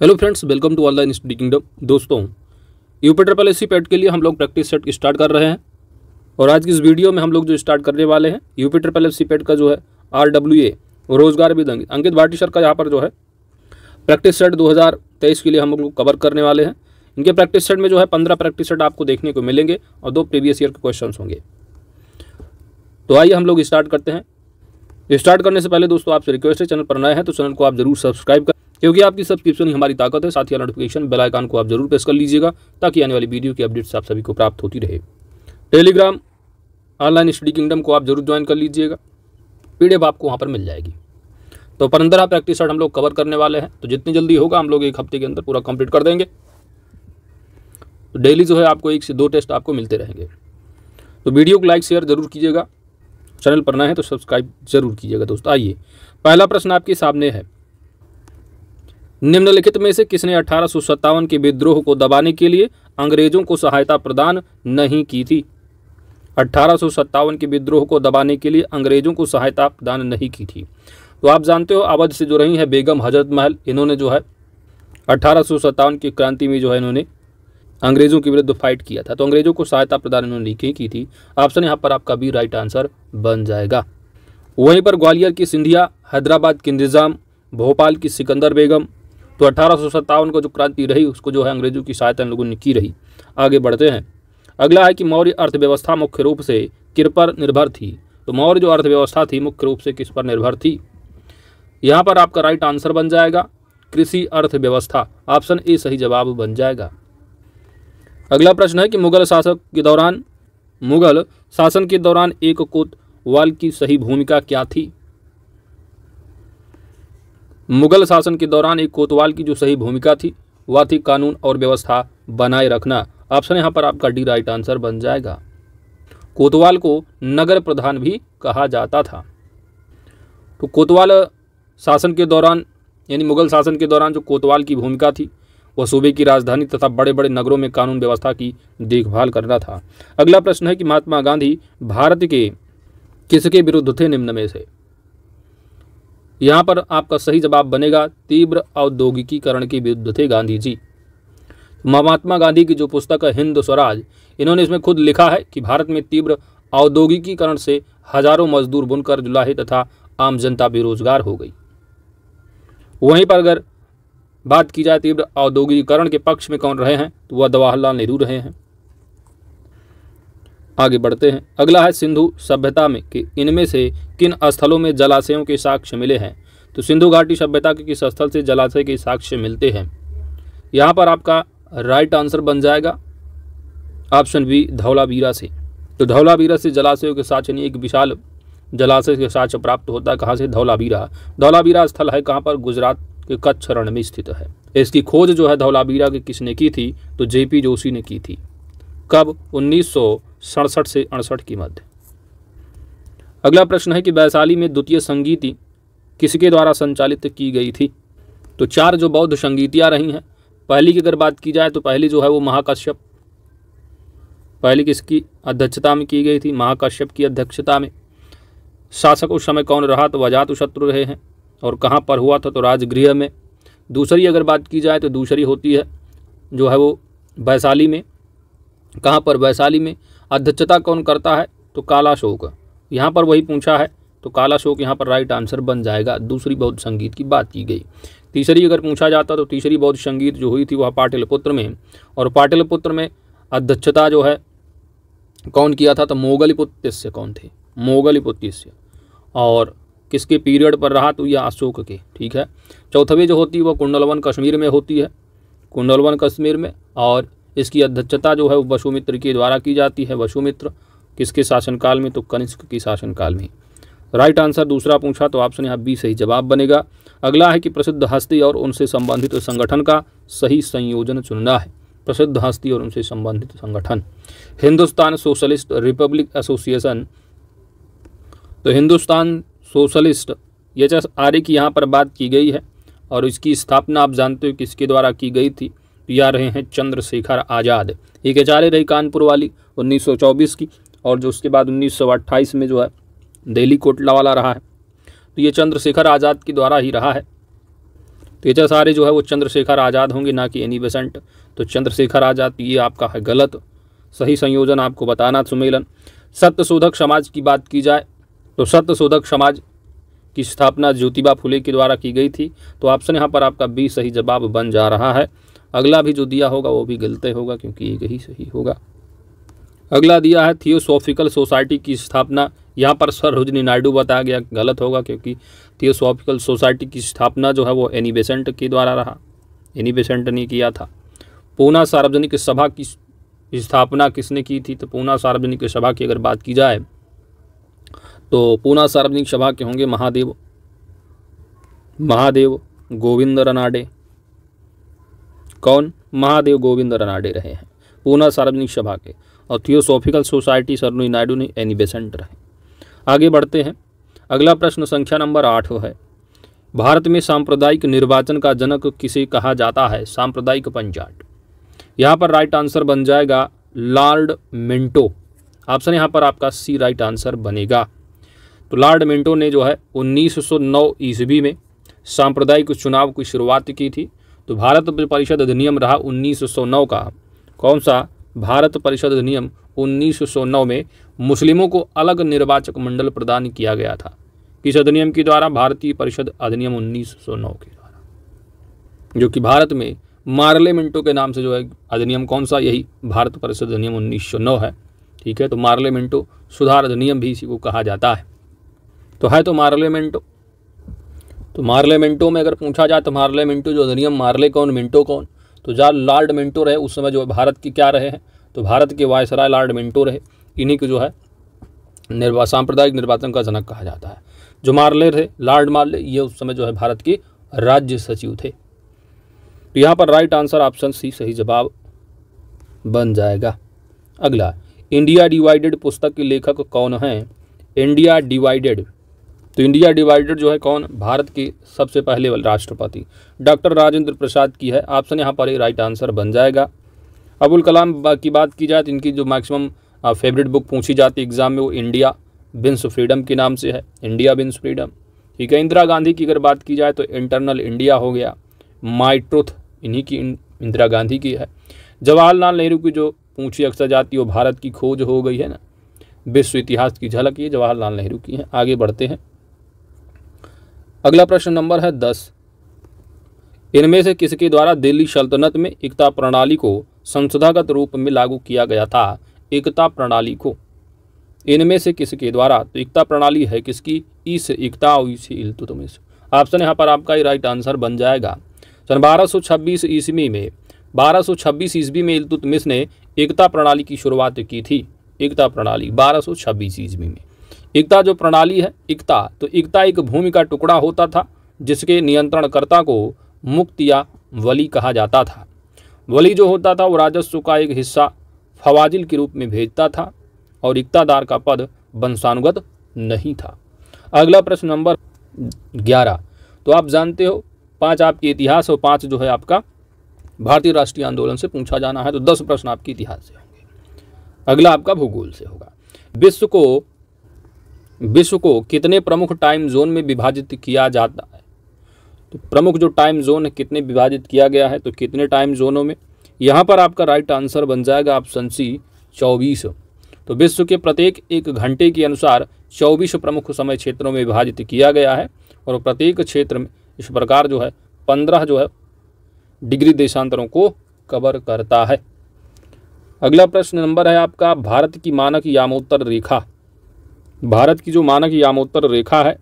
Hello friends, welcome to online study kingdom. दोस्तों, UP triple पेट के लिए हम लोग प्रैक्टिस सेट स्टार्ट कर रहे हैं और आज की इस वीडियो में हम लोग जो स्टार्ट करने वाले हैं यूपीट्रिपल पेट का जो है RWA रोजगार विद अंकित भाटी सर का यहाँ पर जो है प्रैक्टिस सेट 2023 के लिए हम लोग कवर करने वाले हैं। इनके प्रैक्टिस सेट में जो है 15 प्रैक्टिस सेट आपको देखने को मिलेंगे और 2 प्रीवियस ईयर के क्वेश्चन होंगे। तो आइए हम लोग स्टार्ट करते हैं। स्टार्ट करने से पहले दोस्तों आपसे रिक्वेस्ट है, चैनल पर नए हैं तो चैनल को आप जरूर सब्सक्राइब करें, क्योंकि आपकी सब्सक्रिप्शन ही हमारी ताकत है। साथ ही नोटिफिकेशन बेल आइकन को आप जरूर प्रेस कर लीजिएगा ताकि आने वाली वीडियो की अपडेट्स आप सभी को प्राप्त होती रहे। टेलीग्राम ऑनलाइन स्टडी किंगडम को आप जरूर ज्वाइन कर लीजिएगा, PDF आपको वहाँ पर मिल जाएगी। तो 15 प्रैक्टिस सेट हम लोग कवर करने वाले हैं, तो जितनी जल्दी होगा हम लोग 1 हफ्ते के अंदर पूरा कंप्लीट कर देंगे। तो डेली जो है आपको 1 से 2 टेस्ट आपको मिलते रहेंगे। तो वीडियो को लाइक शेयर जरूर कीजिएगा, चैनल पर नए हैं तो सब्सक्राइब जरूर कीजिएगा। दोस्तों आइए, पहला प्रश्न आपके सामने है, निम्नलिखित में से किसने 1857 के विद्रोह को दबाने के लिए अंग्रेजों को सहायता प्रदान नहीं की थी? 1857 के विद्रोह को दबाने के लिए अंग्रेजों को सहायता प्रदान नहीं की थी। तो आप जानते हो अवध से जो रही है बेगम हजरत महल, इन्होंने जो है 1857 की क्रांति में जो है इन्होंने अंग्रेजों के विरुद्ध फाइट किया था। तो अंग्रेजों को सहायता प्रदान इन्होंने नहीं की थी। ऑप्शन यहाँ पर आपका बी राइट आंसर बन जाएगा। वहीं पर ग्वालियर की सिंधिया, हैदराबाद की निज़ाम, भोपाल की सिकंदर बेगम। तो 1857 को जो क्रांति रही उसको जो है अंग्रेजों की सहायता इन लोगों ने की रही। आगे बढ़ते हैं। अगला है कि मौर्य अर्थव्यवस्था मुख्य रूप से किस पर निर्भर थी? तो मौर्य जो अर्थव्यवस्था थी मुख्य रूप से किस पर निर्भर थी? यहाँ पर आपका राइट आंसर बन जाएगा कृषि अर्थव्यवस्था। ऑप्शन ए सही जवाब बन जाएगा। अगला प्रश्न है कि मुगल शासन के दौरान एक कोतवाल की सही भूमिका क्या थी? मुगल शासन के दौरान एक कोतवाल की जो सही भूमिका थी वह थी कानून और व्यवस्था बनाए रखना। ऑप्शन यहाँ पर आपका डी राइट आंसर बन जाएगा। कोतवाल को नगर प्रधान भी कहा जाता था। तो कोतवाल शासन के दौरान यानी मुगल शासन के दौरान जो कोतवाल की भूमिका थी वह सूबे की राजधानी तथा बड़े बड़े नगरों में कानून व्यवस्था की देखभाल करना था। अगला प्रश्न है कि महात्मा गांधी भारत के किसके विरुद्ध थे निम्न में से? यहाँ पर आपका सही जवाब बनेगा तीव्र औद्योगिकीकरण के विरुद्ध थे गांधी जी। महात्मा गांधी की जो पुस्तक है हिंद स्वराज, इन्होंने इसमें खुद लिखा है कि भारत में तीव्र औद्योगिकीकरण से हजारों मजदूर बुनकर जुलाहे तथा आम जनता बेरोजगार हो गई। वहीं पर अगर बात की जाए तीव्र औद्योगिकीकरण के पक्ष में कौन रहे हैं तो वह जवाहरलाल नेहरू रहे हैं। आगे बढ़ते हैं। अगला है सिंधु सभ्यता में कि इनमें से किन स्थलों में जलाशयों के साक्ष्य मिले हैं? तो सिंधु घाटी सभ्यता के किस स्थल से जलाशय के साक्ष्य मिलते हैं? यहाँ पर आपका राइट आंसर बन जाएगा ऑप्शन बी धौलावीरा से। तो धौलावीरा से जलाशयों के साक्ष्य यानी एक विशाल जलाशय के साक्ष्य प्राप्त होता है। कहाँ से? धौलावीरा। धौलावीरा स्थल है कहाँ पर? गुजरात के कच्छ रण में स्थित है। इसकी खोज जो है धौलावीरा की किसने की थी? तो JP जोशी ने की थी। कब? 1967 से 68 की मध्य। अगला प्रश्न है कि वैशाली में द्वितीय संगीति किसके द्वारा संचालित की गई थी? तो 4 जो बौद्ध संगीतियाँ रही हैं, पहली की अगर बात की जाए तो पहली जो है वो महाकश्यप, पहली किसकी अध्यक्षता में की गई थी? महाकश्यप की अध्यक्षता में। शासक उस समय कौन रहा? तो अजातशत्रु रहे हैं। और कहाँ पर हुआ था? तो राजगृह में। दूसरी अगर बात की जाए तो दूसरी होती है जो है वो वैशाली में। कहाँ पर? वैशाली में। अध्यक्षता कौन करता है? तो कालाशोक। यहाँ पर वही पूछा है तो कालाशोक यहाँ पर राइट आंसर बन जाएगा। दूसरी बौद्ध संगीत की बात की गई। तीसरी अगर पूछा जाता तो तीसरी बौद्ध संगीत जो हुई थी वह पाटलिपुत्र में। और पाटलिपुत्र में अध्यक्षता जो है कौन किया था? तो मोगलिपुत्य कौन थे? मोगलिपुत्य। और किसके पीरियड पर रहा? तो यह अशोक के। ठीक है। चौथवी जो होती है वह कुंडलवन कश्मीर में होती है, कुंडलवन कश्मीर में। और इसकी अध्यक्षता जो है वो वसुमित्र के द्वारा की जाती है। वसुमित्र किसके शासनकाल में? तो कनिष्क के शासनकाल में। राइट आंसर दूसरा पूछा तो ऑप्शन यहाँ बी सही जवाब बनेगा। अगला है कि प्रसिद्ध हस्ती और उनसे संबंधित संगठन का सही संयोजन चुनना है। प्रसिद्ध हस्ती और उनसे संबंधित संगठन, हिंदुस्तान सोशलिस्ट रिपब्लिक एसोसिएशन। तो हिंदुस्तान सोशलिस्ट HSRA की यहाँ पर बात की गई है और इसकी स्थापना आप जानते हो किसके द्वारा की गई थी? या रहे हैं चंद्रशेखर आज़ाद। एक HRA रही कानपुर वाली 1924 की, और जो उसके बाद 1928 में जो है दिल्ली कोटला वाला रहा है। तो ये चंद्रशेखर आज़ाद के द्वारा ही रहा है। तो ये सारे जो है वो चंद्रशेखर आज़ाद होंगे, ना कि एनी बेसेंट। तो चंद्रशेखर आज़ाद ये आपका है गलत। सही संयोजन आपको बताना सुमेलन। सत्यशोधक समाज की बात की जाए तो सत्यशोधक समाज की स्थापना ज्योतिबा फुले के द्वारा की गई थी। तो ऑप्शन यहाँ पर आपका बी सही जवाब बन जा रहा है। अगला भी जो दिया होगा वो भी गलत होगा, क्योंकि एक ही सही होगा। अगला दिया है थियोसॉफिकल सोसाइटी की स्थापना, यहाँ पर सरोजिनी नायडू बताया गया, गलत होगा, क्योंकि थियोसॉफिकल सोसाइटी की स्थापना जो है वो एनी बेसेंट के द्वारा रहा, एनी बेसेंट ने किया था। पूना सार्वजनिक सभा की स्थापना किसने की थी? तो पूना सार्वजनिक सभा की अगर बात की जाए तो पूना सार्वजनिक सभा के होंगे महादेव गोविंद रनाडे। कौन? महादेव गोविंद रनाडे रहे हैं पूना सार्वजनिक सभा के। और थियोसॉफिकल सोसाइटी सरोजिनी नायडू ने एनी बेसेंट रहे। आगे बढ़ते हैं। अगला प्रश्न संख्या नंबर 8 है, भारत में सांप्रदायिक निर्वाचन का जनक किसे कहा जाता है? सांप्रदायिक पंचायत। यहाँ पर राइट आंसर बन जाएगा लॉर्ड मिंटो। ऑप्शन यहाँ पर आपका सी राइट आंसर बनेगा। तो लॉर्ड मिंटो ने जो है 1909 ईस्वी में सांप्रदायिक चुनाव की शुरुआत की थी। तो भारत परिषद अधिनियम रहा 1909 का। कौन सा? भारत परिषद अधिनियम 1909 में मुस्लिमों को अलग निर्वाचक मंडल प्रदान किया गया था। किस अधिनियम के द्वारा? भारतीय परिषद अधिनियम 1909 के द्वारा, जो कि भारत में मार्ले मिंटो के नाम से जो है अधिनियम कौन सा? यही भारत परिषद अधिनियम 1909 है। ठीक है, तो मार्ले मिंटो सुधार अधिनियम भी इसी को कहा जाता है। तो है तो मार्ले मिंटो। तो मार्ले मिंटो में अगर पूछा जाए तो मार्ले मिंटो जो अधिनियम, मार्ले कौन मिंटो कौन? तो जहाँ लॉर्ड मिंटो रहे उस समय जो भारत के क्या रहे हैं? तो भारत के वायसराय लॉर्ड मिंटो रहे। इन्हीं को जो है सांप्रदायिक निर्वाचन का जनक कहा जाता है। जो मार्ले थे, लॉर्ड मार्ले, ये उस समय जो है भारत के राज्य सचिव थे। तो यहाँ पर राइट आंसर ऑप्शन सी सही जवाब बन जाएगा। अगला, इंडिया डिवाइडेड पुस्तक के लेखक कौन हैं? India divided. तो इंडिया डिवाइडेड जो है कौन? भारत के सबसे पहले राष्ट्रपति डॉक्टर राजेंद्र प्रसाद की है। ऑप्शन यहाँ पर राइट आंसर बन जाएगा। अबुल कलाम की बात की जाए तो इनकी जो मैक्सिमम फेवरेट बुक पूछी जाती है एग्जाम में वो इंडिया विंस फ्रीडम के नाम से है, इंडिया विंस फ्रीडम। ठीक है। इंदिरा गांधी की अगर बात की जाए तो इंटरनल इंडिया हो गया, माई ट्रुथ इन्हीं की इंदिरा गांधी की है। जवाहरलाल नेहरू की जो पूछी अक्सर जाती है वो भारत की खोज हो गई है ना, विश्व इतिहास की झलक ये जवाहरलाल नेहरू की है। आगे बढ़ते हैं। अगला प्रश्न नंबर है 10। इनमें से किसके द्वारा दिल्ली सल्तनत में एकता प्रणाली को संसदागत रूप में लागू किया गया था? एकता प्रणाली को इनमें से किसके द्वारा? तो एकता प्रणाली है किसकी? इस एकता और इस इल्तुतमिश। ऑप्शन यहाँ पर आपका ही राइट आंसर बन जाएगा। सन 1226 ईस्वी में इल्तुतमिश ने एकता प्रणाली की शुरुआत की थी। एकता प्रणाली 1226 ईस्वी में। एकता जो प्रणाली है, एकता तो एकता एक भूमि का टुकड़ा होता था जिसके नियंत्रणकर्ता को मुक्त या वली कहा जाता था। वली जो होता था वो राजस्व का एक हिस्सा फवाजिल के रूप में भेजता था और इक्तादार का पद वंशानुगत नहीं था। अगला प्रश्न नंबर 11। तो आप जानते हो 5 आपके इतिहास और 5 जो है आपका भारतीय राष्ट्रीय आंदोलन से पूछा जाना है, तो 10 प्रश्न आपके इतिहास से होंगे। अगला आपका भूगोल से होगा। विश्व को कितने प्रमुख टाइम जोन में विभाजित किया जाता है? तो प्रमुख जो टाइम जोन है कितने विभाजित किया गया है, तो कितने टाइम जोनों में? यहाँ पर आपका राइट आंसर बन जाएगा ऑप्शन सी 24। तो विश्व के प्रत्येक 1 घंटे के अनुसार 24 प्रमुख समय क्षेत्रों में विभाजित किया गया है और प्रत्येक क्षेत्र में इस प्रकार जो है 15 जो है डिग्री देशांतरों को कवर करता है। अगला प्रश्न नंबर है आपका भारत की मानक यामोत्तर रेखा। भारत की जो मानक यामोत्तर रेखा है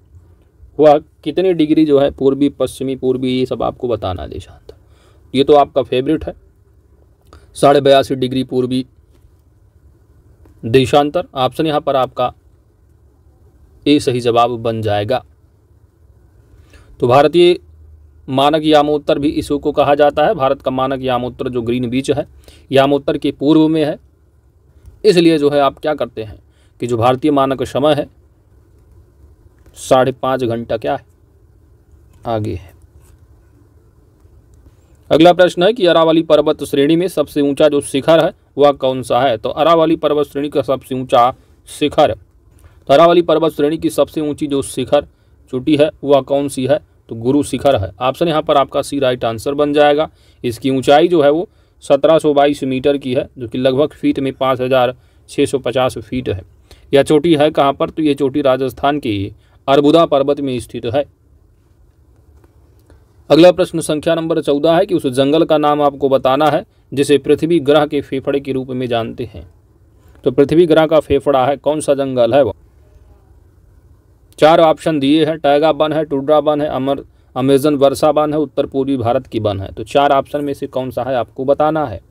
वह कितनी डिग्री जो है पूर्वी पश्चिमी पूर्वी ये सब आपको बताना है देशांतर। ये तो आपका फेवरेट है 82.5 डिग्री पूर्वी देशांतर। ऑप्शन यहाँ पर आपका ए सही जवाब बन जाएगा। तो भारतीय मानक यामोत्तर भी इसको कहा जाता है। भारत का मानक यामोत्तर जो ग्रीन बीच है यामोत्तर के पूर्व में है, इसलिए जो है आप क्या करते हैं कि जो भारतीय मानक समय है 5.5 घंटा क्या है आगे है। अगला प्रश्न है कि अरावली पर्वत श्रेणी में सबसे ऊंचा जो शिखर है वह कौन सा है? तो अरावली पर्वत श्रेणी का सबसे ऊंचा शिखर, तो अरावली पर्वत श्रेणी की सबसे ऊंची जो शिखर चोटी है वह कौन सी है? तो गुरु शिखर है। ऑप्शन यहाँ पर आपका सी राइट आंसर बन जाएगा। इसकी ऊंचाई जो है वो 1722 मीटर की है, जो कि लगभग फीट में 5650 फीट है। यह चोटी है कहाँ पर? तो ये चोटी राजस्थान की अरबुदा पर्वत में स्थित है। अगला प्रश्न संख्या नंबर 14 है कि उस जंगल का नाम आपको बताना है जिसे पृथ्वी ग्रह के फेफड़े के रूप में जानते हैं। तो पृथ्वी ग्रह का फेफड़ा है, कौन सा जंगल है वो? 4 ऑप्शन दिए हैं, टैगा वन है, टुड्रा वन है, अमेजन वर्षा वन है, उत्तर पूर्वी भारत की वन है। तो 4 ऑप्शन में से कौन सा है आपको बताना है।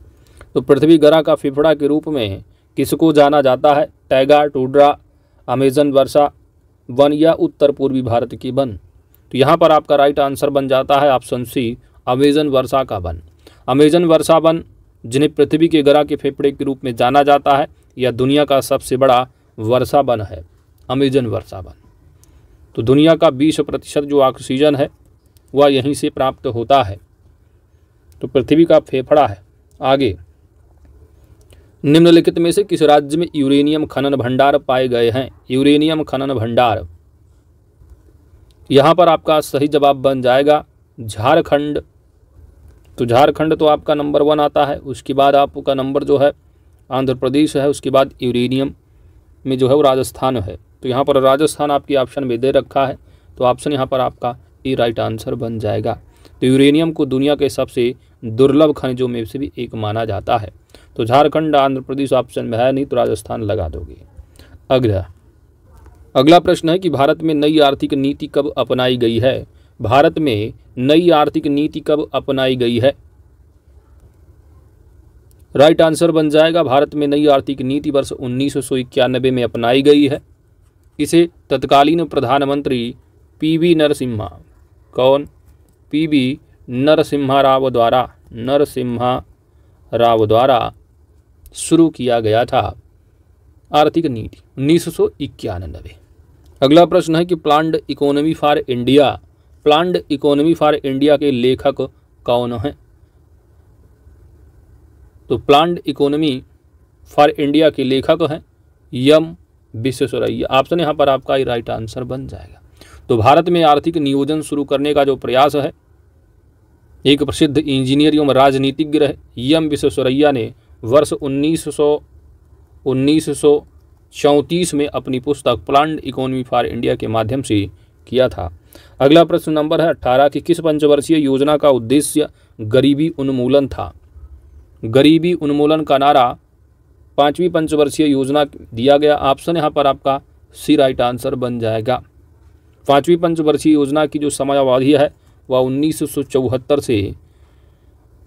तो पृथ्वी ग्रह का फेफड़ा के रूप में किसको जाना जाता है? टैगा, टुड्रा, अमेजन वर्षा वन या उत्तर पूर्वी भारत की वन। तो यहाँ पर आपका राइट आंसर बन जाता है ऑप्शन सी, अमेजन वर्षा का वन। अमेजन वर्षा वन, जिन्हें पृथ्वी के ग्रह के फेफड़े के रूप में जाना जाता है, यह दुनिया का सबसे बड़ा वर्षा वन है, अमेजन वर्षा वन। तो दुनिया का 20% जो ऑक्सीजन है वह यहीं से प्राप्त होता है। तो पृथ्वी का फेफड़ा है। आगे, निम्नलिखित में से किस राज्य में यूरेनियम खनन भंडार पाए गए हैं? यूरेनियम खनन भंडार, यहाँ पर आपका सही जवाब बन जाएगा झारखंड। तो झारखंड तो आपका नंबर 1 आता है। उसके बाद आपका नंबर जो है आंध्र प्रदेश है। उसके बाद यूरेनियम में जो है वो राजस्थान है। तो यहाँ पर राजस्थान आपकी ऑप्शन में दे रखा है, तो ऑप्शन यहाँ पर आपका ए राइट आंसर बन जाएगा। तो यूरेनियम को दुनिया के सबसे दुर्लभ खनिजों में से भी एक माना जाता है। तो झारखंड, आंध्र प्रदेश ऑप्शन में है नहीं, तो राजस्थान लगा दोगे। अगला प्रश्न है कि भारत में नई आर्थिक नीति कब अपनाई गई है? भारत में नई आर्थिक नीति कब अपनाई गई है? राइट आंसर बन जाएगा भारत में नई आर्थिक नीति वर्ष 1991 में अपनाई गई है। इसे तत्कालीन प्रधानमंत्री पीवी नरसिम्हा, कौन? पीवी नरसिम्हा राव द्वारा शुरू किया गया था आर्थिक नीति 1991। अगला प्रश्न है कि प्लान्ड इकोनॉमी फॉर इंडिया के लेखक कौन हैं? तो प्लान्ड इकोनॉमी फॉर इंडिया के लेखक हैं एम विश्वेश्वरैया। ऑप्शन यहाँ पर आपका राइट आंसर बन जाएगा। तो भारत में आर्थिक नियोजन शुरू करने का जो प्रयास है, एक प्रसिद्ध इंजीनियर एवं राजनीतिज्ञ रहे एम विश्वेश्वरैया ने वर्ष 1934 में अपनी पुस्तक प्लान्ड इकोनॉमी फॉर इंडिया के माध्यम से किया था। अगला प्रश्न नंबर है 18 कि किस पंचवर्षीय योजना का उद्देश्य गरीबी उन्मूलन था? गरीबी उन्मूलन का नारा 5वीं पंचवर्षीय योजना दिया गया। ऑप्शन यहाँ पर आपका सी राइट आंसर बन जाएगा। 5वीं पंचवर्षीय योजना की जो समयावधि है वह 1974 से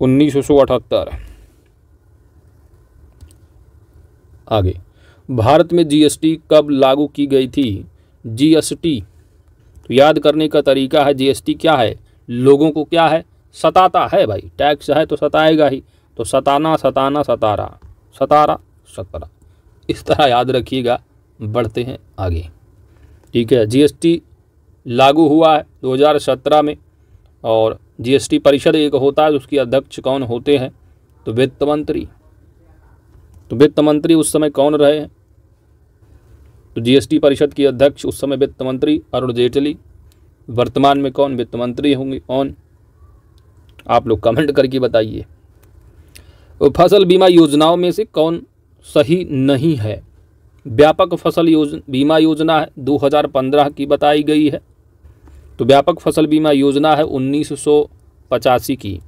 1978। आगे, भारत में जीएसटी कब लागू की गई थी? जीएसटी, तो याद करने का तरीका है, जीएसटी क्या है? लोगों को क्या है? सताता है भाई। टैक्स है तो सताएगा ही। तो सताना, सतारा, इस तरह याद रखिएगा। बढ़ते हैं आगे, ठीक है। जीएसटी लागू हुआ है 2017 में, और जीएसटी परिषद एक होता है, उसकी अध्यक्ष कौन होते हैं? तो वित्त मंत्री। तो वित्त मंत्री उस समय कौन रहे हैं? तो जीएसटी परिषद की अध्यक्ष उस समय वित्त मंत्री अरुण जेटली। वर्तमान में कौन वित्त मंत्री होंगे? कौन? आप लोग कमेंट करके बताइए। फसल बीमा योजनाओं में से कौन सही नहीं है? व्यापक फसल बीमा योजना है 2015 की बताई गई है। तो व्यापक फसल बीमा योजना है 1985 की,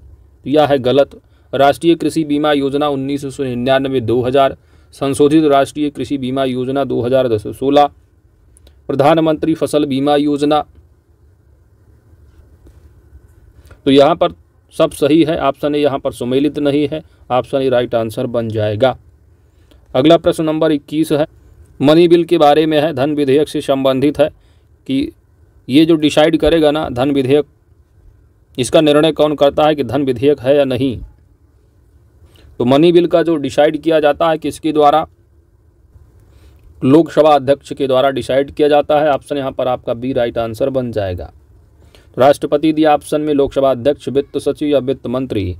तो यह है गलत। राष्ट्रीय कृषि बीमा योजना 1999-2000, संशोधित राष्ट्रीय कृषि बीमा योजना 2010-16, प्रधानमंत्री फसल बीमा योजना, तो यहाँ पर सब सही है। ऑप्शन ए यहाँ पर सुमेलित नहीं है। ऑप्शन ए राइट आंसर बन जाएगा। अगला प्रश्न नंबर 21 है, मनी बिल के बारे में है, धन विधेयक से संबंधित है कि ये जो डिसाइड करेगा ना धन विधेयक, इसका निर्णय कौन करता है कि धन विधेयक है या नहीं? तो मनी बिल का जो डिसाइड किया जाता है किसके द्वारा? लोकसभा अध्यक्ष के द्वारा डिसाइड किया जाता है। ऑप्शन यहाँ पर आपका बी राइट आंसर बन जाएगा। राष्ट्रपति दिया ऑप्शन में, लोकसभा अध्यक्ष, वित्त सचिव या वित्त मंत्री।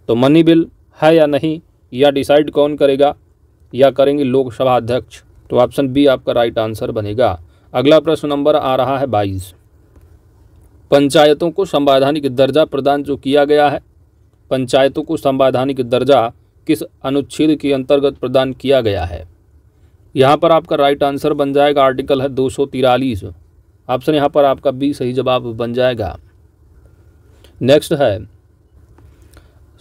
तो मनी बिल है या नहीं, या डिसाइड कौन करेगा? या करेंगे लोकसभा अध्यक्ष। तो ऑप्शन बी आपका राइट आंसर बनेगा। अगला प्रश्न नंबर आ रहा है 22। पंचायतों को संवैधानिक दर्जा प्रदान जो किया गया है, पंचायतों को संवैधानिक दर्जा किस अनुच्छेद के अंतर्गत प्रदान किया गया है? यहाँ पर आपका राइट आंसर बन जाएगा आर्टिकल है 243। ऑप्शन यहाँ पर आपका बी सही जवाब बन जाएगा। नेक्स्ट है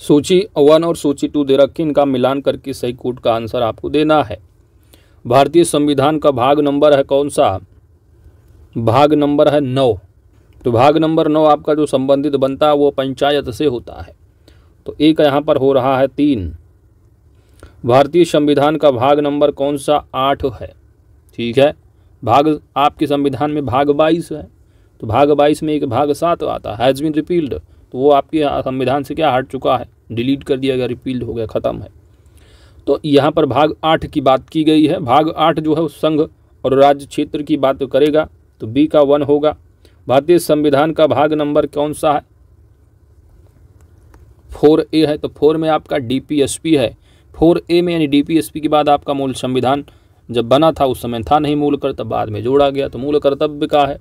सूची 1 और सूची 2 दे रखी, इनका मिलान करके सही कोड का आंसर आपको देना है। भारतीय संविधान का भाग नंबर है कौन सा? भाग नंबर है 9। तो भाग नंबर 9 आपका जो संबंधित बनता है वो पंचायत से होता है। तो एक यहाँ पर हो रहा है 3। भारतीय संविधान का भाग नंबर कौन सा? 8 है। ठीक है, भाग आपके संविधान में भाग 22 है, तो भाग 22 में एक भाग 7 आता है, हैज़ बीन रिपील्ड, तो वो आपके संविधान से क्या हट चुका है, डिलीट कर दिया गया, रिपील्ड हो गया, ख़त्म है। तो यहाँ पर भाग 8 की बात की गई है। भाग 8 जो है उस संघ और राज्य क्षेत्र की बात करेगा, तो बी का 1 होगा। भारतीय संविधान का भाग नंबर कौन सा है? 4A है, तो 4 में आपका DPSP है। 4A में यानी DPSP के बाद आपका मूल संविधान जब बना था उस समय था नहीं मूल कर्तव्य, बाद में जोड़ा गया, तो मूल कर्तव्य का है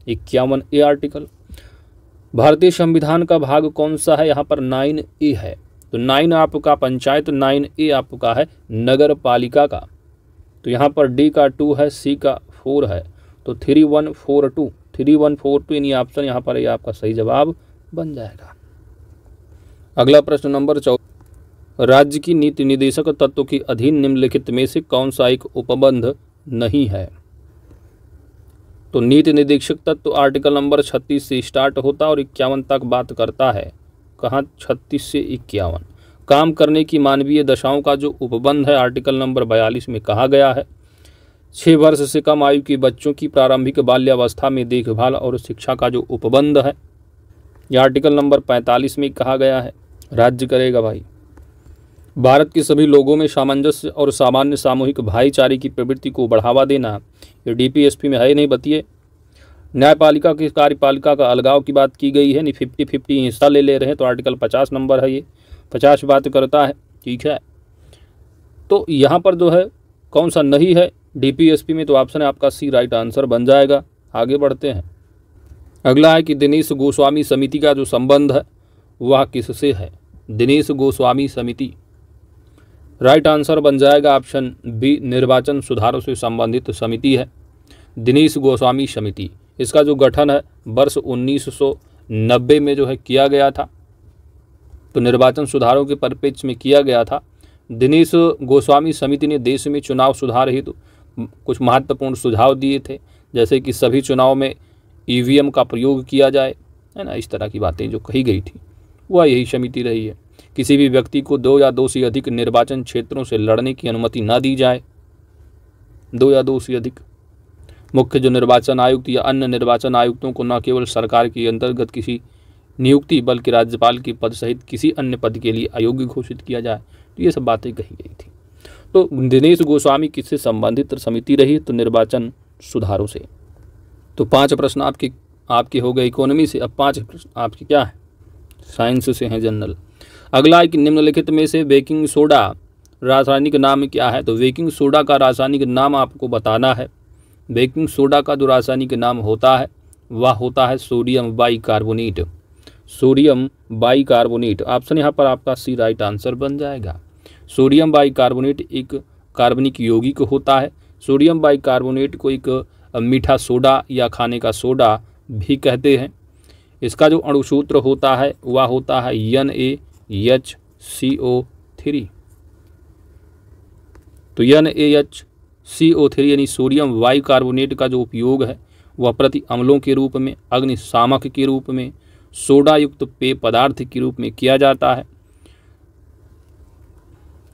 51A आर्टिकल। भारतीय संविधान का भाग कौन सा है? यहाँ पर 9A है, तो 9 आपका पंचायत, 9A आपका है नगर पालिका का। तो यहाँ पर D का 2 है, C का 4 है, तो 3142 यानी ऑप्शन यहाँ पर ये आपका सही जवाब बन जाएगा। अगला प्रश्न नंबर 14, राज्य की नीति निदेशक तत्व के अधीन निम्नलिखित में से कौन सा एक उपबंध नहीं है? तो नीति निदेशक तत्व आर्टिकल नंबर 36 से स्टार्ट होता है और 51 तक बात करता है। कहाँ? 36 से 51। काम करने की मानवीय दशाओं का जो उपबंध है आर्टिकल नंबर 42 में कहा गया है। 6 वर्ष से कम आयु के बच्चों की प्रारंभिक बाल्यावस्था में देखभाल और शिक्षा का जो उपबंध है, यह आर्टिकल नंबर 45 में कहा गया है। राज्य करेगा भाई। भारत के सभी लोगों में सामंजस्य और सामान्य सामूहिक भाईचारे की प्रवृत्ति को बढ़ावा देना, ये DPSP में है नहीं, बतिए। न्यायपालिका की कार्यपालिका का अलगाव की बात की गई है, नहीं 50-50 हिस्सा ले रहे हैं, तो आर्टिकल 50 नंबर है, ये 50 बात करता है। ठीक है, तो यहाँ पर जो है कौन सा नहीं है DPSP में, तो ऑप्शन है आपका C राइट आंसर बन जाएगा। आगे बढ़ते हैं। अगला है कि दिनेश गोस्वामी समिति का जो संबंध है वह किससे है? दिनेश गोस्वामी समिति, राइट आंसर बन जाएगा ऑप्शन बी, निर्वाचन सुधारों से संबंधित समिति है दिनेश गोस्वामी समिति। इसका जो गठन है वर्ष 1990 में जो है किया गया था, तो निर्वाचन सुधारों के परिप्रेक्ष्य में किया गया था। दिनेश गोस्वामी समिति ने देश में चुनाव सुधार हेतु कुछ महत्वपूर्ण सुझाव दिए थे, जैसे कि सभी चुनाव में EVM का प्रयोग किया जाए, है ना, इस तरह की बातें जो कही गई थी वह यही समिति रही है। किसी भी व्यक्ति को 2 या 2 से अधिक निर्वाचन क्षेत्रों से लड़ने की अनुमति न दी जाए, 2 या 2 से अधिक। मुख्य जो निर्वाचन आयुक्त या अन्य निर्वाचन आयुक्तों को न केवल सरकार के अंतर्गत किसी नियुक्ति बल्कि राज्यपाल के पद सहित किसी अन्य पद के लिए अयोग्य घोषित किया जाए, तो ये सब बातें कही गई थी। तो दिनेश गोस्वामी किससे संबंधित समिति रही? तो निर्वाचन सुधारों से। तो 5 प्रश्न आपके हो गए इकोनॉमी से। अब 5 प्रश्न आपके क्या है? साइंस से हैं, जनरल। अगला है कि निम्नलिखित में से बेकिंग सोडा रासायनिक नाम क्या है? तो बेकिंग सोडा का रासायनिक नाम आपको बताना है। बेकिंग सोडा का जो रासायनिक नाम होता है वह होता है sodium bicarbonate. Sodium bicarbonate, option यहाँ पर आपका C राइट आंसर बन जाएगा। सोडियम बाइकार्बोनेट एक कार्बनिक यौगिक होता है। सोडियम बाइकार्बोनेट को एक मीठा सोडा या खाने का सोडा भी कहते हैं। इसका जो अणुसूत्र होता है वह होता है NaHCO3। तो NaHCO3 यानी सोडियम बाइकार्बोनेट का जो उपयोग है वह प्रति अम्लों के रूप में, अग्निशामक के रूप में, सोडा युक्त पेय पदार्थ के रूप में किया जाता है।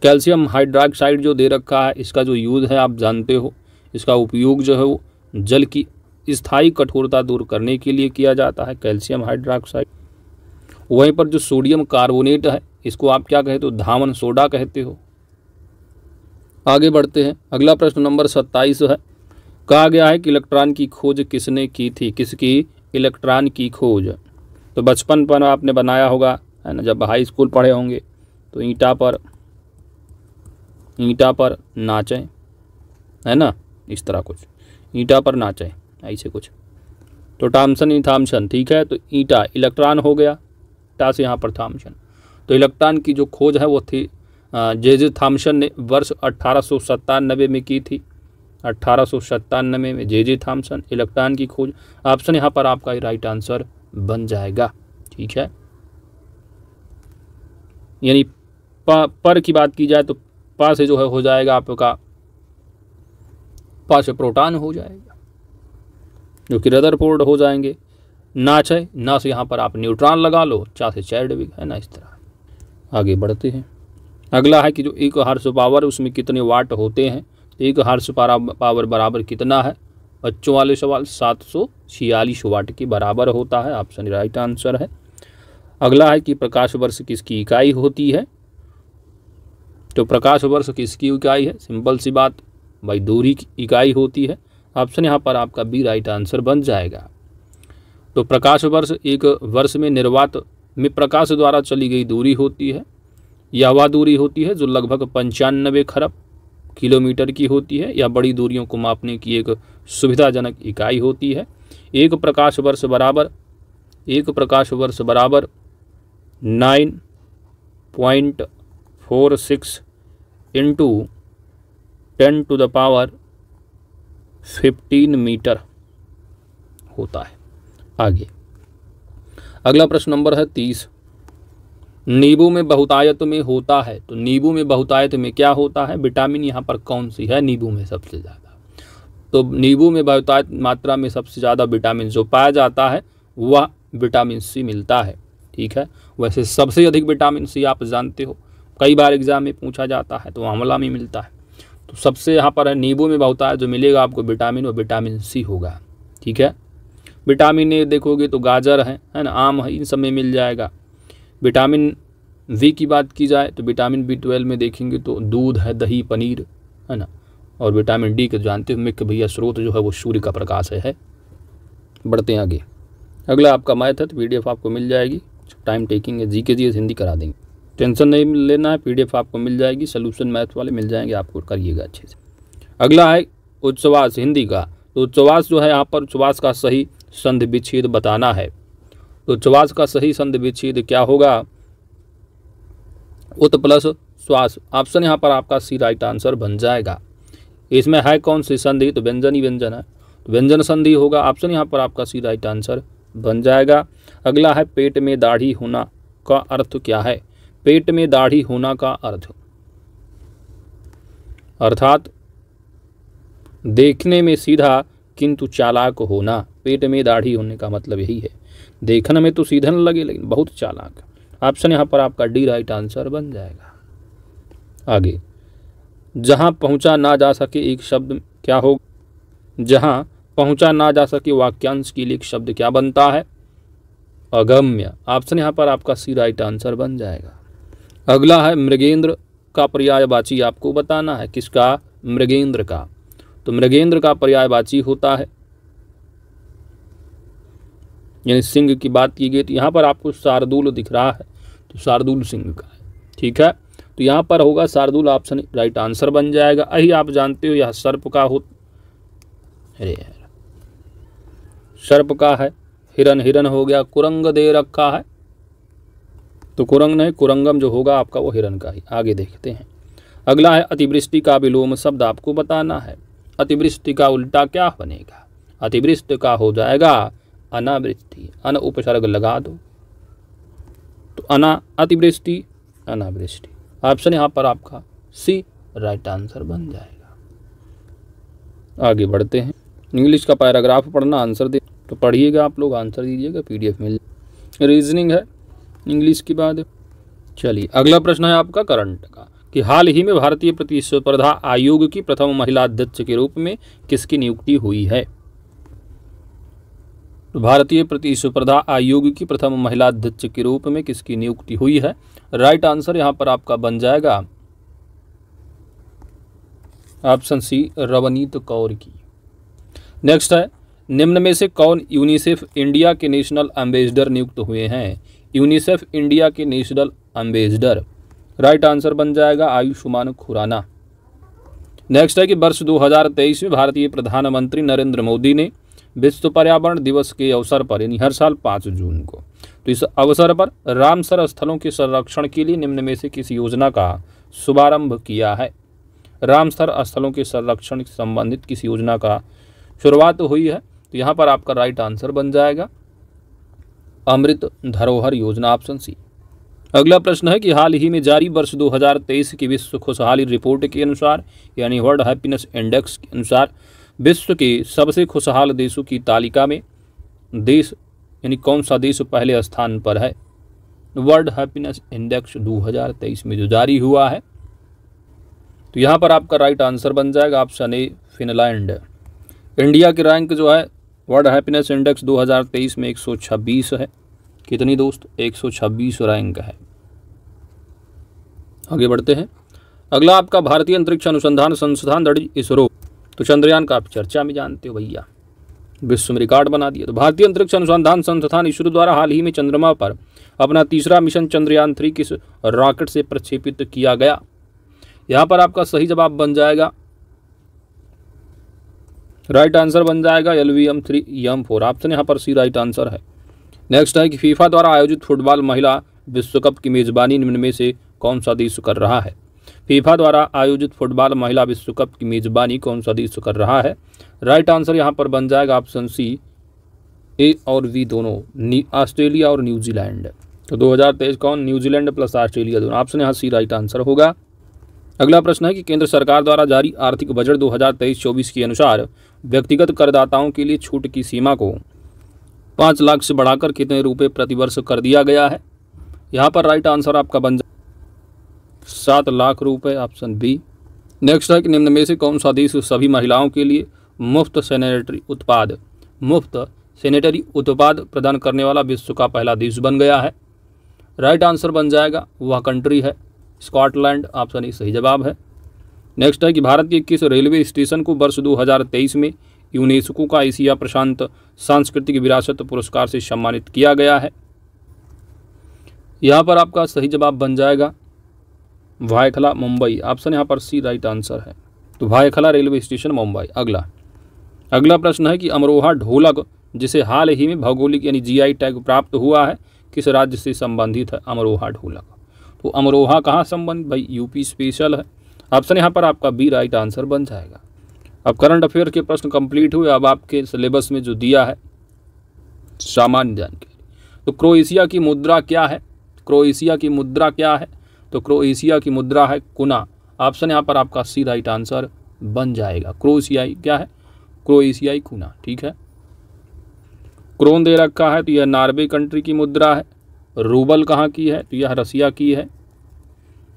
कैल्शियम हाइड्रॉक्साइड जो दे रखा है, इसका जो यूज है आप जानते हो, इसका उपयोग जो है वो जल की स्थायी कठोरता दूर करने के लिए किया जाता है, कैल्शियम हाइड्रॉक्साइड। वहीं पर जो सोडियम कार्बोनेट है इसको आप क्या कहते हो? धामन सोडा कहते हो। आगे बढ़ते हैं। अगला प्रश्न नंबर 27 है। कहा गया है कि इलेक्ट्रॉन की खोज किसने की थी? किसकी इलेक्ट्रॉन की खोज? तो बचपन पर आपने बनाया होगा, है ना, जब हाई स्कूल पढ़े होंगे, तो ईंटा पर नाचें, है ना, इस तरह कुछ, ईंटा पर नाचें, ऐसे कुछ। तो थॉमसन थॉमसन, ठीक है। तो ईटा इलेक्ट्रॉन हो गया, टा से यहाँ पर थॉमसन। तो इलेक्ट्रॉन की जो खोज है वो थी जे थॉमसन ने वर्ष 1897 में की थी। 1897 में जे थॉमसन इलेक्ट्रॉन की खोज। ऑप्शन यहाँ पर आपका राइट आंसर बन जाएगा, ठीक है। यानी पर की बात की जाए तो पा से जो है हो जाएगा आपका, पा से प्रोटॉन हो जाएगा जो कि रदरफोर्ड हो जाएंगे। नाच है, ना से यहाँ पर आप न्यूट्रॉन लगा लो, चा से चैडविक, है ना। इस तरह आगे बढ़ते हैं। अगला है कि जो एक हॉर्स पावर उसमें कितने वाट होते हैं। तो एक हॉर्स पावर बराबर कितना है। बच्चों वाले सवाल 746 वाट के बराबर होता है। ऑप्शन राइट आंसर है। अगला है कि प्रकाश वर्ष किसकी इकाई होती है। तो प्रकाश वर्ष किसकी इकाई है। सिंपल सी बात भाई, दूरी की इकाई होती है। ऑप्शन यहाँ पर आपका बी राइट आंसर बन जाएगा। तो प्रकाश वर्ष एक वर्ष में निर्वात में प्रकाश द्वारा चली गई दूरी होती है। यह वह दूरी होती है जो लगभग 95 खरब किलोमीटर की होती है। या बड़ी दूरियों को मापने की एक सुविधाजनक इकाई होती है। एक प्रकाश वर्ष बराबर 9.46 इंटू 10⁻15 मीटर होता है। आगे अगला प्रश्न नंबर है 30। नींबू में बहुतायत में होता है। तो नींबू में बहुतायत में क्या होता है। विटामिन यहाँ पर कौन सी है नींबू में सबसे ज़्यादा। तो नींबू में बहुतायत मात्रा में सबसे ज़्यादा विटामिन जो पाया जाता है वह विटामिन सी मिलता है, ठीक है। वैसे सबसे अधिक विटामिन सी आप जानते हो, कई बार एग्जाम में पूछा जाता है, तो आंवला में मिलता है। तो सबसे यहाँ पर है नींबू में बहुतायत जो मिलेगा आपको विटामिन, वो विटामिन सी होगा, ठीक है। विटामिन ए देखोगे तो गाजर है ना, आम है, इन सब में मिल जाएगा। विटामिन वी की बात की जाए तो विटामिन B12 में देखेंगे तो दूध है, दही, पनीर, है ना। और विटामिन डी के जानते हो मुख्य भैया स्रोत जो है वो सूर्य का प्रकाश है। बढ़ते हैं आगे। अगला आपका मैथ है, तो PDF आपको मिल जाएगी। टाइम टेकिंग है, GK हिंदी करा देंगे, टेंशन नहीं लेना है। PDF आपको मिल जाएगी, सोल्यूशन मैथ वाले मिल जाएंगे, आपको करिएगा अच्छे से। अगला है उच्छ्वास हिंदी का। तो उच्छ्वास जो है यहाँ पर उच्छ्वास का सही संधि विच्छेद बताना है। तो उच्छ्वास का सही संधि विच्छेद क्या होगा। उत प्लस श्वास। ऑप्शन यहाँ पर आपका सी राइट आंसर बन जाएगा। इसमें है कौन सी संधि। तो व्यंजन ही व्यंजन है, तो व्यंजन संधि होगा। ऑप्शन यहाँ पर आपका सी राइट आंसर बन जाएगा। अगला है पेट में दाढ़ी होना का अर्थ क्या है। पेट में दाढ़ी होना का अर्थ अर्थात देखने में सीधा किंतु चालाक होना। पेट में दाढ़ी होने का मतलब यही है, देखने में तो सीधा न लगे लेकिन बहुत चालाक। ऑप्शन यहाँ पर आपका डी राइट आंसर बन जाएगा। आगे जहाँ पहुँचा ना जा सके एक शब्द क्या हो। जहाँ पहुँचा ना जा सके वाक्यांश के लिए एक शब्द क्या बनता है। अगम्य। ऑप्शन यहाँ पर आपका सी राइट आंसर बन जाएगा। अगला है मृगेंद्र का पर्यायवाची आपको बताना है। किसका। मृगेंद्र का। तो मृगेंद्र का पर्यायवाची होता है, यानी सिंह की बात की गई तो यहाँ पर आपको शार्दूल दिख रहा है, तो शार्दूल सिंह का है, ठीक है। तो यहाँ पर होगा शार्दूल, ऑप्शन राइट आंसर बन जाएगा। यही आप जानते हो यह सर्प का हो, अरे यार सर्प का है। हिरन, हिरन हो गया। कुरंग दे रखा है, तो कुरंग नहीं, कुरंगम जो होगा आपका वो हिरन का ही। आगे देखते हैं। अगला है अतिवृष्टि का विलोम शब्द आपको बताना है। अतिवृष्टि का उल्टा क्या बनेगा। अतिवृष्टि का हो जाएगा अनावृष्टि। अन उपसर्ग लगा दो तो अतिवृष्टि अनावृष्टि। ऑप्शन यहाँ पर आपका सी राइट आंसर बन जाएगा। आगे बढ़ते हैं। इंग्लिश का पैराग्राफ पढ़ना, आंसर दे तो पढ़िएगा आप लोग, आंसर दीजिएगा, PDF मिल। रीजनिंग है इंग्लिश के बाद। चलिए अगला प्रश्न है आपका करंट का कि हाल ही में भारतीय प्रतिस्पर्धा आयोग की प्रथम महिला अध्यक्ष के रूप में किसकी नियुक्ति हुई है। तो भारतीय प्रतिस्पर्धा आयोग की प्रथम महिला अध्यक्ष के रूप में किसकी नियुक्ति हुई है। राइट आंसर यहाँ पर आपका बन जाएगा ऑप्शन सी रवनीत कौर की। नेक्स्ट है निम्न में से कौन यूनिसेफ इंडिया के नेशनल एम्बेसडर नियुक्त हुए हैं। यूनिसेफ इंडिया के नेशनल एम्बेसडर राइट आंसर बन जाएगा आयुष्मान खुराना। नेक्स्ट है कि वर्ष 2023 में भारतीय प्रधानमंत्री नरेंद्र मोदी ने विश्व पर्यावरण दिवस के अवसर पर, यानी हर साल 5 जून को। तो इस अवसर पर रामसर स्थलों के संरक्षण के लिए निम्न में से किस योजना का शुभारंभ किया है? रामसर स्थलों के संरक्षण से संबंधित किस योजना का शुरुआत हुई है? तो यहाँ पर आपका राइट आंसर बन जाएगा अमृत धरोहर योजना, ऑप्शन सी। अगला प्रश्न है कि हाल ही में जारी वर्ष 2023 की विश्व खुशहाली रिपोर्ट के अनुसार, यानी वर्ल्ड हैप्पीनेस इंडेक्स के अनुसार, विश्व के सबसे खुशहाल देशों की तालिका में देश यानी कौन सा देश पहले स्थान पर है? वर्ल्ड हैप्पीनेस इंडेक्स 2023 में जो जारी हुआ है, तो यहाँ पर आपका राइट आंसर बन जाएगा ऑप्शन ए फिनलैंड। इंडिया की रैंक जो है वर्ल्ड हैप्पीनेस इंडेक्स 2023 में 126 है। कितनी दोस्त? 126 रैंक है। आगे बढ़ते हैं। अगला आपका भारतीय अंतरिक्ष अनुसंधान संस्थान दड़ी इसरो, तो चंद्रयान का आप चर्चा में जानते हो भैया, विश्व में रिकॉर्ड बना दिया। तो भारतीय अंतरिक्ष अनुसंधान संस्थान इसरो द्वारा हाल ही में चंद्रमा पर अपना तीसरा मिशन चंद्रयान 3 किस रॉकेट से प्रक्षेपित किया गया? यहाँ पर आपका सही जवाब बन जाएगा, राइट आंसर बन जाएगा LVM-3 ऑप्शन यहाँ पर सी राइट आंसर है। नेक्स्ट है कि फीफा द्वारा आयोजित फुटबॉल महिला विश्व कप की मेजबानी निम्न में से कौन सा देश कर रहा है? फीफा द्वारा आयोजित फुटबॉल महिला विश्व कप की मेजबानी कौन सा देश कर रहा है? राइट आंसर यहाँ पर बन जाएगा ऑप्शन सी, ए और बी दोनों, ऑस्ट्रेलिया और न्यूजीलैंड। तो 2023 कौन? न्यूजीलैंड प्लस ऑस्ट्रेलिया दोनों, ऑप्शन यहाँ सी राइट आंसर होगा। अगला प्रश्न है कि केंद्र सरकार द्वारा जारी आर्थिक बजट 2023-24 के अनुसार व्यक्तिगत करदाताओं के लिए छूट की सीमा को 5 लाख से बढ़ाकर कितने रुपए प्रतिवर्ष कर दिया गया है? यहाँ पर राइट आंसर आपका बन जाए 7 लाख रुपए, ऑप्शन बी। नेक्स्ट है कि निम्न में से कौन सा देश सभी महिलाओं के लिए मुफ्त सैनिटरी उत्पाद प्रदान करने वाला विश्व का पहला देश बन गया है? राइट आंसर बन जाएगा, वह कंट्री है स्कॉटलैंड, ऑप्शन ई सही जवाब है। नेक्स्ट है कि भारत के किस रेलवे स्टेशन को वर्ष 2023 में यूनेस्को का एशिया प्रशांत सांस्कृतिक विरासत पुरस्कार से सम्मानित किया गया है? यहाँ पर आपका सही जवाब बन जाएगा भायखला मुंबई, ऑप्शन यहाँ पर सी राइट आंसर है। तो भायखला रेलवे स्टेशन मुंबई। अगला प्रश्न है कि अमरोहा ढोलक जिसे हाल ही में भौगोलिक यानी GI टैग प्राप्त हुआ है किस राज्य से संबंधित है? अमरोहा ढोलक। तो अमरोहा कहाँ संबंधित? भाई यूपी स्पेशल है, ऑप्शन यहाँ पर आपका बी राइट आंसर बन जाएगा। अब करंट अफेयर के प्रश्न कंप्लीट हुए। अब आपके सिलेबस में जो दिया है सामान्य जानकारी, तो क्रोएशिया की मुद्रा क्या है? क्रोएशिया की मुद्रा क्या है? तो क्रोएशिया की मुद्रा है कुना, ऑप्शन यहाँ पर आपका सी राइट आंसर बन जाएगा। क्रोएशियाई क्या है? क्रोएशियाई कुना, ठीक है। क्रोन दे रखा है, तो यह नॉर्वे कंट्री की मुद्रा है। रूबल कहाँ की है? तो यह रसिया की है।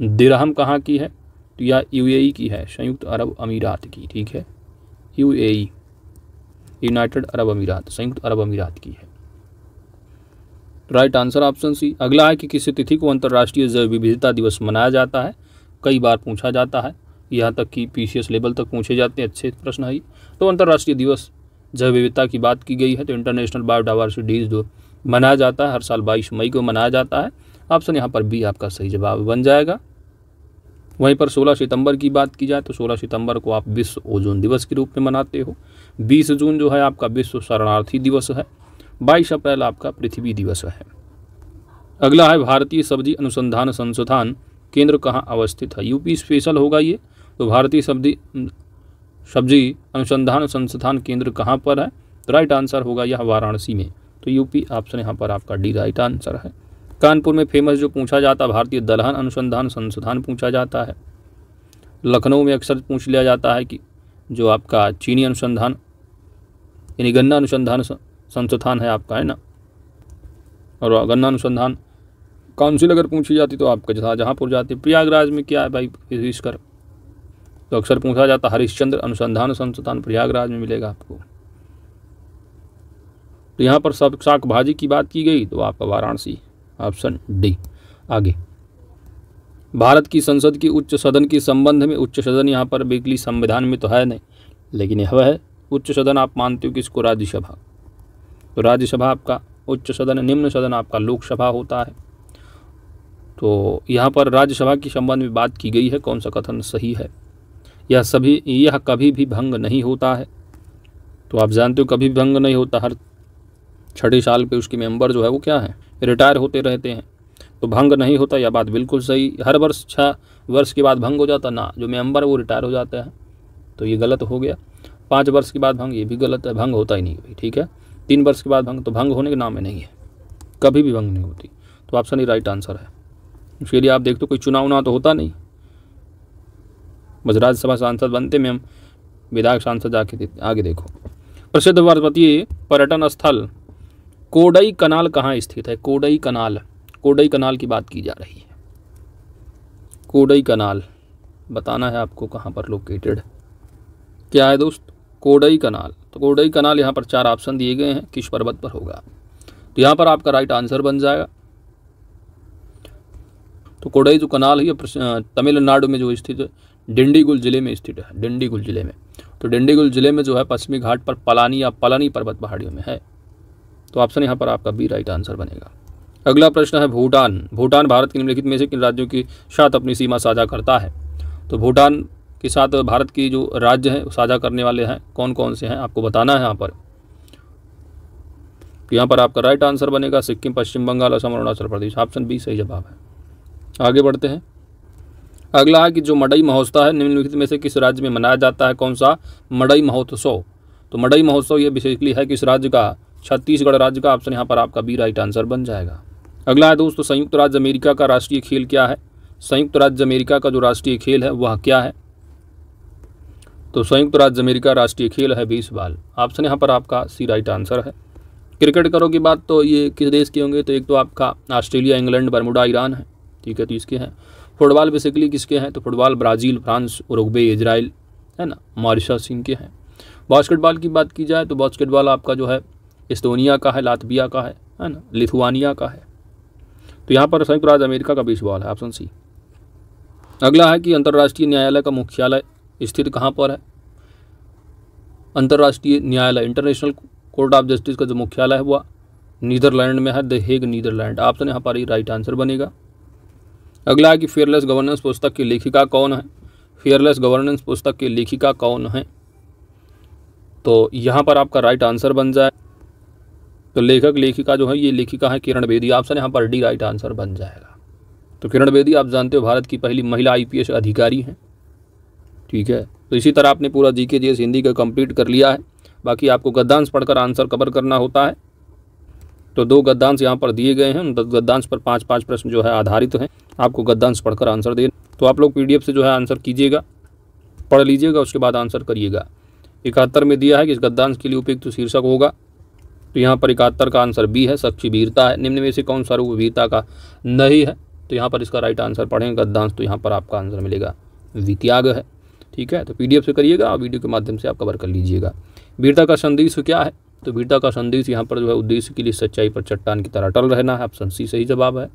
दिरहम कहाँ की है? तो यह UAE की है, संयुक्त अरब अमीरात की, ठीक है। UAE यूनाइटेड अरब अमीरात, संयुक्त अरब अमीरात की है। Right answer option C. अगला है कि किस तिथि को अंतर्राष्ट्रीय जैव विविधता दिवस मनाया जाता है? कई बार पूछा जाता है, यहाँ तक कि PCS लेवल तक पूछे जाते हैं, अच्छे प्रश्न है। तो अंतर्राष्ट्रीय दिवस जैव विविधता की बात की गई है, तो इंटरनेशनल बायोडाइवर्सिटी डे जो मनाया जाता है हर साल 22 मई को मनाया जाता है, ऑप्शन यहाँ पर बी आपका सही जवाब बन जाएगा। वहीं पर 16 सितंबर की बात की जाए तो 16 सितंबर को आप विश्व ओजोन दिवस के रूप में मनाते हो। 20 जून जो है आपका विश्व शरणार्थी दिवस है। 22 अप्रैल आपका पृथ्वी दिवस है। अगला है भारतीय सब्जी अनुसंधान संस्थान केंद्र कहाँ अवस्थित है? यूपी स्पेशल होगा ये। तो भारतीय सब्जी अनुसंधान संस्थान केंद्र कहाँ पर है? तो राइट आंसर होगा यह वाराणसी में। तो यूपी ऑप्शन यहाँ पर आपका डी राइट आंसर है। कानपुर में फेमस जो पूछा जाता है भारतीय दलहन अनुसंधान संस्थान पूछा जाता है। लखनऊ में अक्सर पूछ लिया जाता है कि जो आपका चीनी अनुसंधान यानी गन्ना अनुसंधान संस्थान है आपका, है ना। और गन्ना अनुसंधान काउंसिल अगर पूछी जाती तो आपका शाहजहाँपुर जाती। प्रयागराज में क्या है भाई? फिजिक्स तो अक्सर पूछा जाता हरिश्चंद्र अनुसंधान संस्थान प्रयागराज में मिलेगा आपको। तो यहाँ पर सब शाक भाजी की बात की गई तो आपका वाराणसी, ऑप्शन डी। आगे भारत की संसद की उच्च सदन के संबंध में, उच्च सदन यहाँ पर बेसिकली संविधान में तो है नहीं, लेकिन यह है उच्च सदन आप मानते हो किसको? राज्यसभा। तो राज्यसभा आपका उच्च सदन, निम्न सदन आपका लोकसभा होता है। तो यहाँ पर राज्यसभा के संबंध में बात की गई है, कौन सा कथन सही है? यह कभी भी भंग नहीं होता है। तो आप जानते हो कभी भंग नहीं होता, हर 6 साल पे उसके मेंबर जो है वो क्या है, रिटायर होते रहते हैं। तो भंग नहीं होता, यह बात बिल्कुल सही। हर वर्ष 6 वर्ष के बाद भंग हो जाता ना, जो मेंबर वो रिटायर हो जाते हैं, तो ये गलत हो गया। 5 वर्ष के बाद भंग, ये भी गलत है, भंग होता ही नहीं भाई, ठीक है। 3 वर्ष के बाद भंग, तो भंग होने के नाम में नहीं है, कभी भी भंग नहीं होती। तो ऑप्शन ही राइट आंसर है। उसके लिए आप देखते हो कोई चुनाव ना तो होता नहीं, बस राज्यसभा सांसद बनते में हम विधायक सांसद जाके आगे देखो। प्रसिद्ध भारतीय पर्यटन स्थल कोडई कनाल कहाँ स्थित है? कोडई कनाल, कोडई कनाल की बात की जा रही है। कोडई कनाल बताना है आपको कहाँ पर लोकेटेड क्या है दोस्त, कोडई कनाल। तो कोडई कनाल यहाँ पर 4 ऑप्शन दिए गए हैं, किस पर्वत पर होगा? तो यहाँ पर आपका राइट आंसर बन जाएगा। तो कोडई जो कनाल है ये तमिलनाडु में जो स्थित है, डिंडीगुल जिले में स्थित है, डिंडीगुल जिले में। तो डिंडीगुल जिले में जो है पश्चिमी घाट पर पलानी या पलानी पर्वत पहाड़ियों में है। तो ऑप्शन यहाँ पर आपका बी राइट आंसर बनेगा। अगला प्रश्न है भूटान। भूटान भारत के निम्नलिखित में से किन राज्यों के साथ अपनी सीमा साझा करता है? तो भूटान के साथ भारत की जो राज्य हैं साझा करने वाले हैं कौन कौन से हैं आपको बताना है यहाँ पर। तो यहाँ पर आपका राइट आंसर बनेगा सिक्किम, पश्चिम बंगाल, असम, अरुणाचल प्रदेश। ऑप्शन बी सही जवाब है। आगे बढ़ते हैं। अगला है कि जो मड़ई महोत्सव है निम्नलिखित में से किस राज्य में मनाया जाता है? कौन सा मड़ई महोत्सव? तो मड़ई महोत्सव ये बेसिकली है किस राज्य का? छत्तीसगढ़ राज्य का। ऑप्शन यहाँ पर आपका बी राइट आंसर बन जाएगा। अगला है दोस्तों संयुक्त राज्य अमेरिका का राष्ट्रीय खेल क्या है? संयुक्त राज्य अमेरिका का जो राष्ट्रीय खेल है वह क्या है? तो संयुक्त राज्य अमेरिका राष्ट्रीय खेल है बेसबॉल। ऑप्शन यहाँ पर आपका सी राइट आंसर है। क्रिकेट करोगे बात तो ये किस देश के होंगे? तो एक तो आपका ऑस्ट्रेलिया, इंग्लैंड, बर्मुडा, ईरान है, ठीक है, तो इसके हैं। फुटबॉल बेसिकली किसके हैं? तो football Brazil, France, Uruguay, Israel है ना, मॉरिशस इनके हैं। बास्केटबॉल की बात की जाए तो बास्केटबॉल आपका जो है एस्टोनिया का है, लातविया का है ना, लिथुआनिया का है। तो यहाँ पर संयुक्त राज्य अमेरिका का बेसबॉल है, ऑप्शन सी। अगला है कि अंतर्राष्ट्रीय न्यायालय का मुख्यालय स्थित कहाँ पर है? अंतर्राष्ट्रीय न्यायालय, इंटरनेशनल कोर्ट ऑफ जस्टिस का जो मुख्यालय है वह नीदरलैंड में है, द हेग, नीदरलैंड। ऑप्शन यहाँ पर ही राइट आंसर बनेगा। अगला है कि फेयरलेस गवर्नेंस पुस्तक की लेखिका कौन है? फेयरलेस गवर्नेंस पुस्तक की लेखिका कौन है? तो यहाँ पर आपका राइट आंसर बन जाए तो लेखक लेखिका जो है ये लेखिका है किरण बेदी। ऑप्शन यहाँ पर डी राइट आंसर बन जाएगा। तो किरण बेदी आप जानते हो भारत की पहली महिला IPS अधिकारी हैं, ठीक है। तो इसी तरह आपने पूरा GK GS हिंदी का कंप्लीट कर लिया है। बाकी आपको गद्यांश पढ़कर आंसर कवर करना होता है। तो 2 गद्यांश यहाँ पर दिए गए हैं, उन गद्यांश पर 5-5 प्रश्न जो है आधारित हैं। आपको गद्यांश पढ़कर आंसर देना, तो आप लोग PDF से जो है आंसर कीजिएगा, पढ़ लीजिएगा, उसके बाद आंसर करिएगा। 71 में दिया है कि इस गद्यांश के लिए उपयुक्त शीर्षक होगा। तो यहाँ पर 71 का आंसर बी है, साक्षी वीरता है। निम्न में से कौन सा रूप वीरता का नहीं है? तो यहाँ पर इसका राइट आंसर पढ़ेंगे गद्यांश, तो यहाँ पर आपका आंसर मिलेगा वित्याग है, ठीक है। तो PDF से करिएगा और वीडियो के माध्यम से आप कवर कर लीजिएगा। वीरता का संदेश क्या है? तो वीरता का संदेश यहाँ पर जो है उद्देश्य के लिए सच्चाई पर चट्टान की तरह अटल रहना है। ऑप्शन सी सही जवाब है।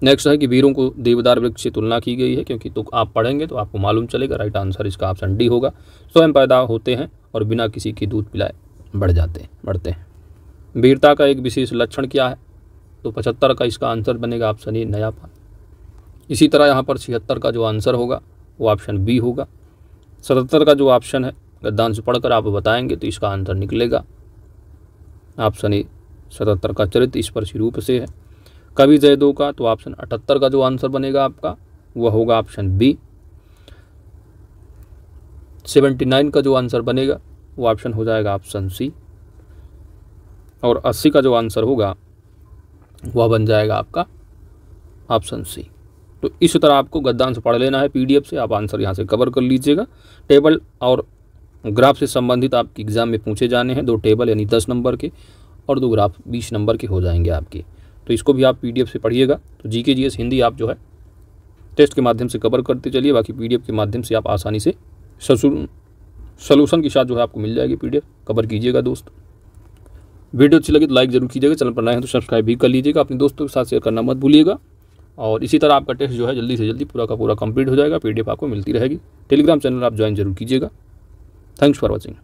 नेक्स्ट है कि वीरों को देवदार वृक्ष से तुलना की गई है, क्योंकि तो आप पढ़ेंगे तो आपको मालूम चलेगा। राइट आंसर इसका ऑप्शन डी होगा। स्वयं पैदा होते हैं और बिना किसी की दूध पिलाए बढ़ते हैं। वीरता का एक विशेष लक्षण क्या है? तो 75 का इसका आंसर बनेगा ऑप्शन ए, नयापन। इसी तरह यहाँ पर 76 का जो आंसर होगा वो ऑप्शन बी होगा। 77 का जो ऑप्शन है गद्यांश पढ़कर आप बताएंगे तो इसका आंसर निकलेगा ऑप्शन ए, 77 का चरित्र स्पर्शी रूप से है। कवि जयदो का तो ऑप्शन 78 का जो आंसर बनेगा आपका वह होगा ऑप्शन बी। 79 का जो आंसर बनेगा वो ऑप्शन हो जाएगा ऑप्शन सी। और 80 का जो आंसर होगा वह बन जाएगा आपका ऑप्शन सी। तो इस तरह आपको गद्यांश पढ़ लेना है PDF से, आप आंसर यहाँ से कवर कर लीजिएगा। टेबल और ग्राफ से संबंधित आपके एग्जाम में पूछे जाने हैं। 2 टेबल यानी 10 नंबर के और 2 ग्राफ 20 नंबर के हो जाएंगे आपके। तो इसको भी आप PDF से पढ़िएगा। तो GK GS हिंदी आप जो है टेस्ट के माध्यम से कवर करते चलिए, बाकी PDF के माध्यम से आप आसानी से सोल्यूशन के साथ जो है आपको मिल जाएगी PDF। कवर कीजिएगा दोस्त। वीडियो अच्छी लगी तो लाइक जरूर कीजिएगा, चैनल पर नए हैं तो सब्सक्राइब भी कर लीजिएगा। अपने दोस्तों के साथ शेयर करना मत भूलिएगा। और इसी तरह आपका टेस्ट जो है जल्दी से जल्दी पूरा का पूरा कंप्लीट हो जाएगा। PDF आपको मिलती रहेगी। टेलीग्राम चैनल आप ज्वाइन जरूर कीजिएगा। Thanks for watching.